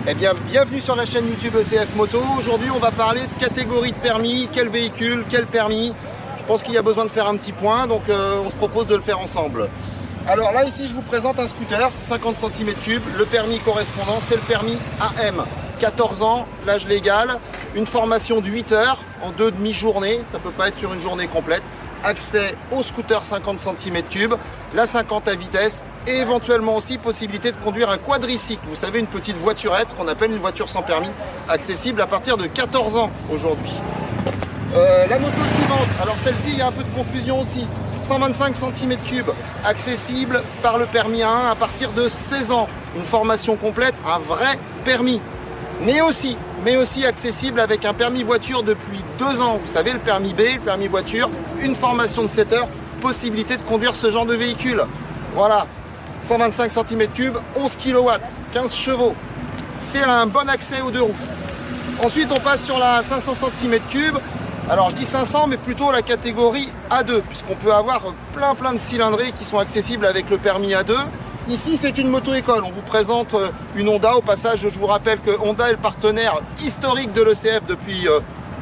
Eh bien, bienvenue sur la chaîne YouTube ECF Moto. Aujourd'hui, on va parler de catégorie de permis, quel véhicule, quel permis. Je pense qu'il y a besoin de faire un petit point, donc on se propose de le faire ensemble. Alors là, ici, je vous présente un scooter, 50 cm3. Le permis correspondant, c'est le permis AM. 14 ans, l'âge légal, une formation de 8 heures en 2 demi-journées. Ça peut pas être sur une journée complète. Accès au scooter 50 cm3, la 50 à vitesse. Et éventuellement aussi possibilité de conduire un quadricycle, vous savez, une petite voiturette, ce qu'on appelle une voiture sans permis, accessible à partir de 14 ans aujourd'hui. La moto suivante, alors celle-ci, il y a un peu de confusion aussi, 125 cm3, accessible par le permis A1 à partir de 16 ans, une formation complète, un vrai permis, mais aussi accessible avec un permis voiture depuis 2 ans, vous savez, le permis B, le permis voiture, une formation de 7 heures, possibilité de conduire ce genre de véhicule. Voilà. 125 cm3, 11 kW, 15 chevaux. C'est un bon accès aux deux roues. Ensuite, on passe sur la 500 cm3. Alors, je dis 500, mais plutôt la catégorie A2, puisqu'on peut avoir plein de cylindrées qui sont accessibles avec le permis A2. Ici, c'est une moto-école. On vous présente une Honda. Au passage, je vous rappelle que Honda est le partenaire historique de l'ECF depuis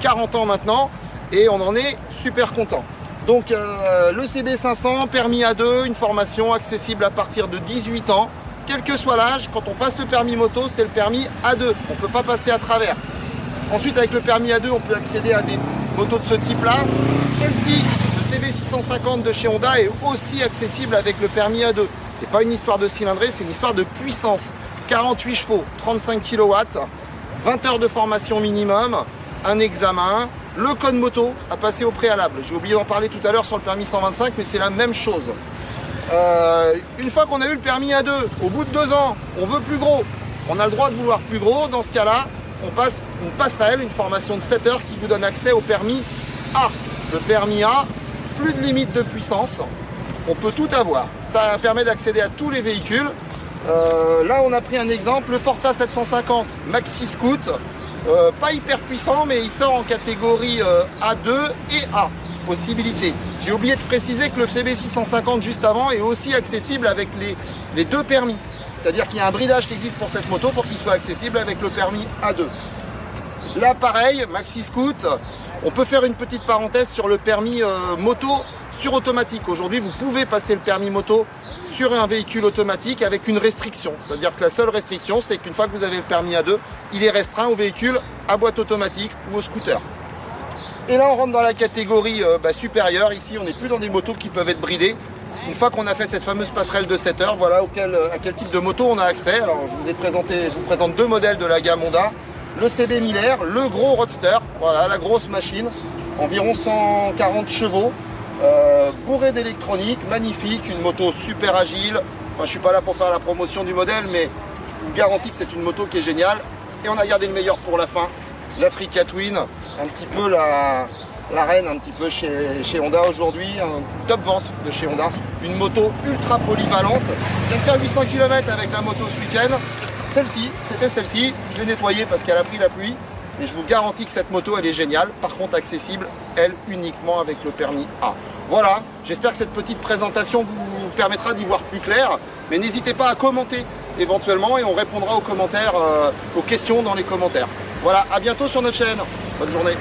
40 ans maintenant. Et on en est super content. Donc le CB500, permis A2, une formation accessible à partir de 18 ans. Quel que soit l'âge, quand on passe le permis moto, c'est le permis A2. On ne peut pas passer à travers. Ensuite, avec le permis A2, on peut accéder à des motos de ce type-là. Celle-ci, le CB650 de chez Honda, est aussi accessible avec le permis A2. C'est pas une histoire de cylindrée, c'est une histoire de puissance. 48 chevaux, 35 kW, 20 heures de formation minimum, un examen, le code moto à passer au préalable. J'ai oublié d'en parler tout à l'heure sur le permis 125, mais c'est la même chose. Une fois qu'on a eu le permis A2, au bout de 2 ans, on veut plus gros. On a le droit de vouloir plus gros. Dans ce cas-là, on passe une passerelle, une formation de 7 heures qui vous donne accès au permis A. Le permis A, plus de limite de puissance. On peut tout avoir. Ça permet d'accéder à tous les véhicules. Là, on a pris un exemple, le Forza 750 Maxi Scoot. Pas hyper puissant, mais il sort en catégorie A2 et A, possibilité. J'ai oublié de préciser que le CB650 juste avant est aussi accessible avec les deux permis. C'est-à-dire qu'il y a un bridage qui existe pour cette moto pour qu'il soit accessible avec le permis A2. Là, pareil, Maxi Scoot, on peut faire une petite parenthèse sur le permis moto sur automatique. Aujourd'hui, vous pouvez passer le permis moto sur un véhicule automatique avec une restriction. C'est-à-dire que la seule restriction, c'est qu'une fois que vous avez le permis A2, il est restreint au véhicule à boîte automatique ou au scooter. Et là, on rentre dans la catégorie supérieure. Ici, on n'est plus dans des motos qui peuvent être bridées. Une fois qu'on a fait cette fameuse passerelle de 7 heures, voilà à quel type de moto on a accès. Alors, je vous présente 2 modèles de la gamme Honda. Le CB 1000R, le gros roadster, voilà, la grosse machine, environ 140 chevaux. Bourré d'électronique, magnifique, une moto super agile. Enfin, je suis pas là pour faire la promotion du modèle, mais je vous garantis que c'est une moto qui est géniale. Et on a gardé le meilleur pour la fin, l'Africa Twin, un petit peu la reine un petit peu chez Honda aujourd'hui, un top vente de chez Honda, une moto ultra polyvalente. Je viens de faire 800 km avec la moto ce week-end. C'était celle-ci, je l'ai nettoyée parce qu'elle a pris la pluie. Mais je vous garantis que cette moto, elle est géniale. Par contre, accessible, elle, uniquement avec le permis A. Voilà, j'espère que cette petite présentation vous permettra d'y voir plus clair. Mais n'hésitez pas à commenter éventuellement et on répondra aux commentaires, aux questions dans les commentaires. Voilà, à bientôt sur notre chaîne. Bonne journée.